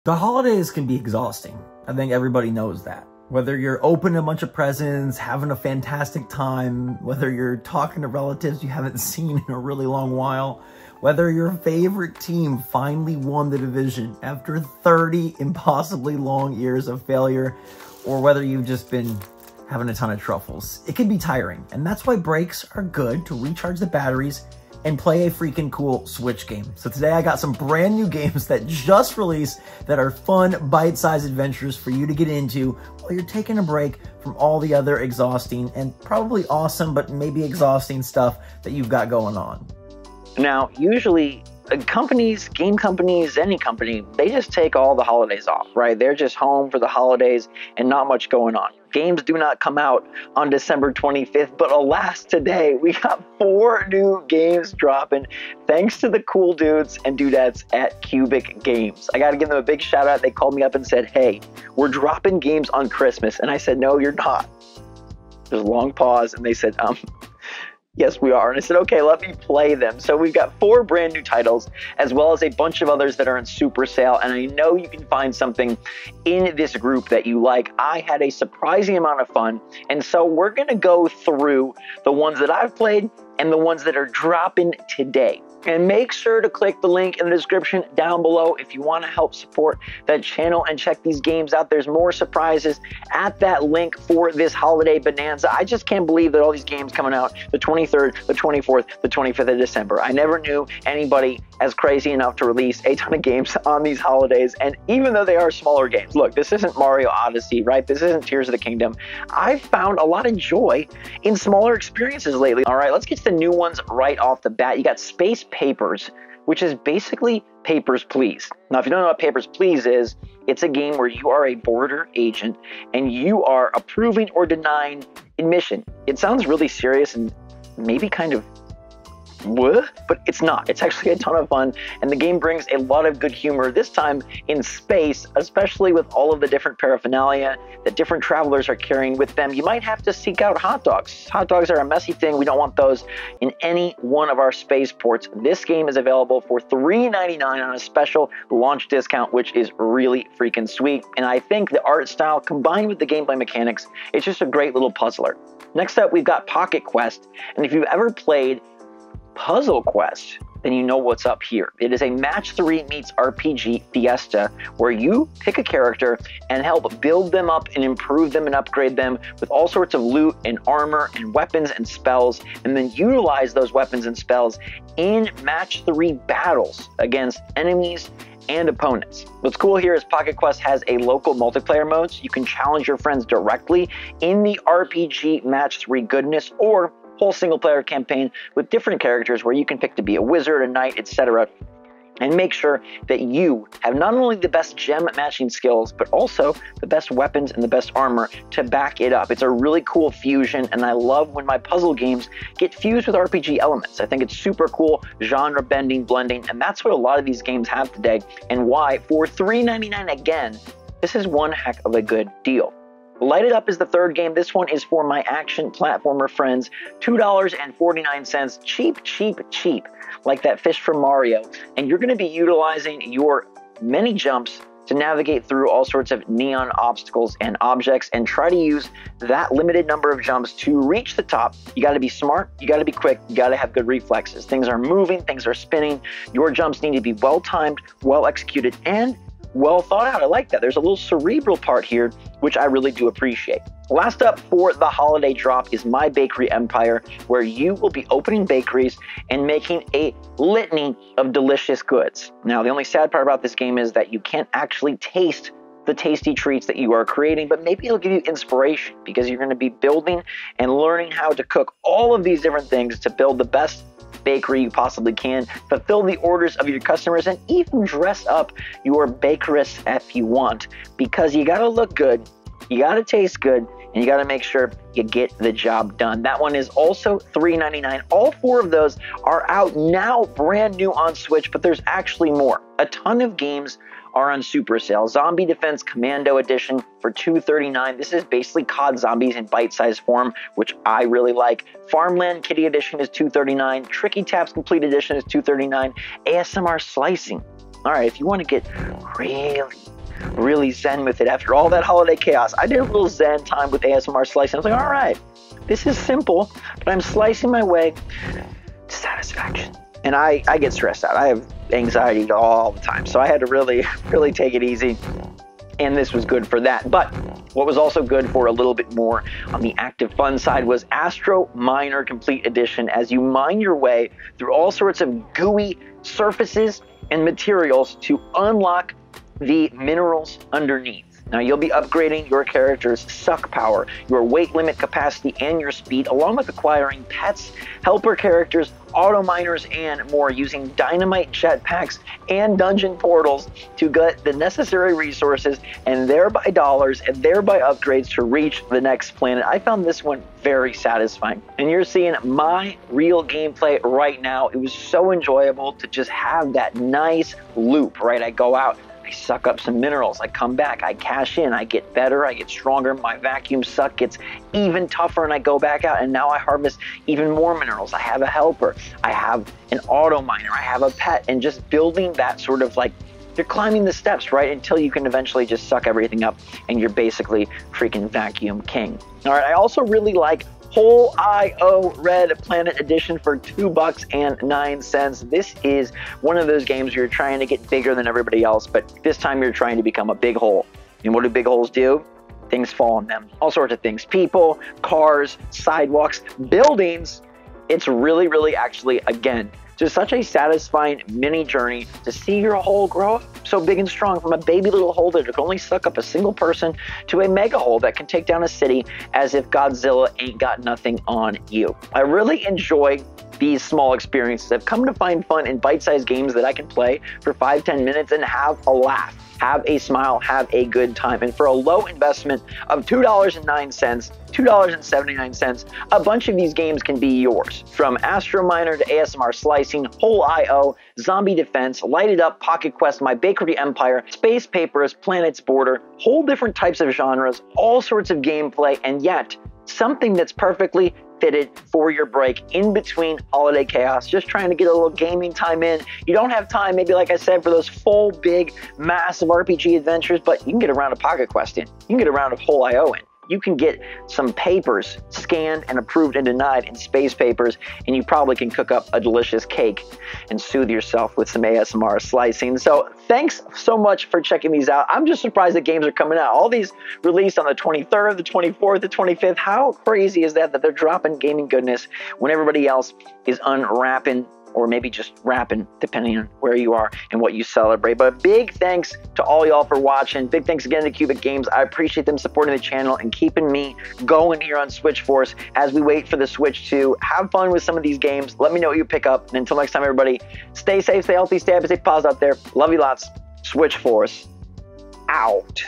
The holidays can be exhausting. I think everybody knows that. Whether you're opening a bunch of presents, having a fantastic time, whether you're talking to relatives you haven't seen in a really long while, whether your favorite team finally won the division after 30 impossibly long years of failure, or whether you've just been having a ton of truffles. It can be tiring, and that's why breaks are good to recharge the batteries and play a freaking cool Switch game. So today I got some brand new games that just released that are fun, bite-sized adventures for you to get into while you're taking a break from all the other exhausting and probably awesome, but maybe exhausting stuff that you've got going on. Now, usually companies, game companies, any company, they just take all the holidays off, right? They're just home for the holidays and not much going on. Games do not come out on December 25th, but alas, today we got 4 new games dropping thanks to the cool dudes and dudettes at Cubic Games. I got to give them a big shout out. They called me up and said, hey, we're dropping games on Christmas. And I said, no, you're not. There's a long pause and they said, yes, we are. And I said, okay, let me play them. So we've got 4 brand new titles, as well as a bunch of others that are in super sale. And I know you can find something in this group that you like. I had a surprising amount of fun. And so we're going to go through the ones that I've played and the ones that are dropping today. And make sure to click the link in the description down below if you want to help support that channel and check these games out. There's more surprises at that link for this holiday bonanza. I just can't believe that all these games coming out the 23rd, the 24th, the 25th of December. I never knew anybody as crazy enough to release a ton of games on these holidays. And even though they are smaller games, look, this isn't Mario Odyssey, right? This isn't Tears of the Kingdom. I've found a lot of joy in smaller experiences lately. All right, let's get to the new ones right off the bat. You got Space Papers, which is basically Papers, Please. Now, if you don't know what Papers, Please is, it's a game where you are a border agent and you are approving or denying admission. It sounds really serious and maybe kind of what? But it's not. It's actually a ton of fun, and the game brings a lot of good humor, this time in space, especially with all of the different paraphernalia that different travelers are carrying with them. You might have to seek out hot dogs. Hot dogs are a messy thing. We don't want those in any one of our spaceports. This game is available for $3.99 on a special launch discount, which is really freaking sweet. And I think the art style combined with the gameplay mechanics, it's just a great little puzzler. Next up, we've got Pocket Quest, and if you've ever played Puzzle Quest, then you know what's up here. It is a match 3 meets RPG fiesta where you pick a character and help build them up and improve them and upgrade them with all sorts of loot and armor and weapons and spells, and then utilize those weapons and spells in match 3 battles against enemies and opponents. What's cool here is Pocket Quest has a local multiplayer mode, so you can challenge your friends directly in the RPG match 3 goodness, or whole single player campaign with different characters where you can pick to be a wizard, a knight, etc. and make sure that you have not only the best gem matching skills, but also the best weapons and the best armor to back it up. It's a really cool fusion, and I love when my puzzle games get fused with RPG elements. I think it's super cool, genre bending, blending, and that's what a lot of these games have today, and why for $3.99 again, this is one heck of a good deal. Light It Up is the third game. This one is for my action platformer friends. $2.49, cheap, cheap, cheap, like that fish from Mario. And you're going to be utilizing your many jumps to navigate through all sorts of neon obstacles and objects and try to use that limited number of jumps to reach the top. You got to be smart, you got to be quick, you got to have good reflexes. Things are moving, things are spinning. Your jumps need to be well timed, well executed, and well thought out. I like that. There's a little cerebral part here, which I really do appreciate. Last up for the holiday drop is My Bakery Empire, where you will be opening bakeries and making a litany of delicious goods. Now, the only sad part about this game is that you can't actually taste the tasty treats that you are creating, but maybe it'll give you inspiration because you're going to be building and learning how to cook all of these different things to build the best bakery you possibly can, fulfill the orders of your customers, and even dress up your bakeress if you want, because you gotta look good, you gotta taste good, and you gotta make sure you get the job done. That one is also $3.99. All 4 of those are out now, brand new on Switch, but there's actually more. A ton of games are on super sale. Zombie Defense Commando Edition for $2.39. This is basically COD Zombies in bite-sized form, which I really like. Farmland Kitty Edition is $2.39. Tricky Taps Complete Edition is $2.39. ASMR Slicing All right, if you want to get really zen with it after all that holiday chaos, I did a little zen time with ASMR slicing. I was like, all right, this is simple, but I'm slicing my way to satisfaction. And I get stressed out. I have anxiety all the time. So I had to really take it easy. And this was good for that. But what was also good for a little bit more on the active fun side was Astro Miner Complete Edition, as you mine your way through all sorts of gooey surfaces and materials to unlock the minerals underneath. Now, you'll be upgrading your character's suck power, your weight limit capacity, and your speed, along with acquiring pets, helper characters, auto miners, and more, using dynamite jetpacks and dungeon portals to get the necessary resources and thereby dollars and thereby upgrades to reach the next planet. I found this one very satisfying. And you're seeing my real gameplay right now. It was so enjoyable to just have that nice loop, right? I go out, I suck up some minerals, I come back, I cash in, I get better, I get stronger, my vacuum suck gets even tougher, and I go back out, and now I harvest even more minerals. I have a helper, I have an auto miner, I have a pet, and just building that sort of like, you're climbing the steps, right, until you can eventually just suck everything up, and you're basically freaking vacuum king. All right, I also really like Whole IO Red Planet Edition for $2.09. This is one of those games where you're trying to get bigger than everybody else, but this time you're trying to become a big hole. And what do big holes do? Things fall on them. All sorts of things. People, cars, sidewalks, buildings. It's really actually, again, just such a satisfying mini journey to see your hole grow up so big and strong, from a baby little hole that can only suck up a single person to a mega hole that can take down a city as if Godzilla ain't got nothing on you. I really enjoy these small experiences. I've come to find fun in bite-sized games that I can play for 5-10 minutes and have a laugh, have a smile, have a good time. And for a low investment of $2.09, $2.79, a bunch of these games can be yours. From Astro Miner to ASMR Slicing, Whole IO, Zombie Defense, Light It Up, Pocket Quest, My Bakery Empire, Space Papers, Planet's Border, whole different types of genres, all sorts of gameplay, and yet something that's perfectly fitted for your break in between holiday chaos, just trying to get a little gaming time in. You don't have time, maybe like I said, for those full, big, massive RPG adventures, but you can get a round of Pocket Quest in. You can get a round of Whole IO in. You can get some papers scanned and approved and denied in Space Papers, and you probably can cook up a delicious cake and soothe yourself with some ASMR slicing. So thanks so much for checking these out. I'm just surprised that games are coming out. All these released on the 23rd, the 24th, the 25th. How crazy is that they're dropping gaming goodness when everybody else is unwrapping, or maybe just rapping, depending on where you are and what you celebrate. But big thanks to all y'all for watching. Big thanks again to Cubic Games. I appreciate them supporting the channel and keeping me going here on SwitchForce as we wait for the Switch 2. Have fun with some of these games. Let me know what you pick up. And until next time, everybody, stay safe, stay healthy, stay happy, stay positive out there. Love you lots. SwitchForce out.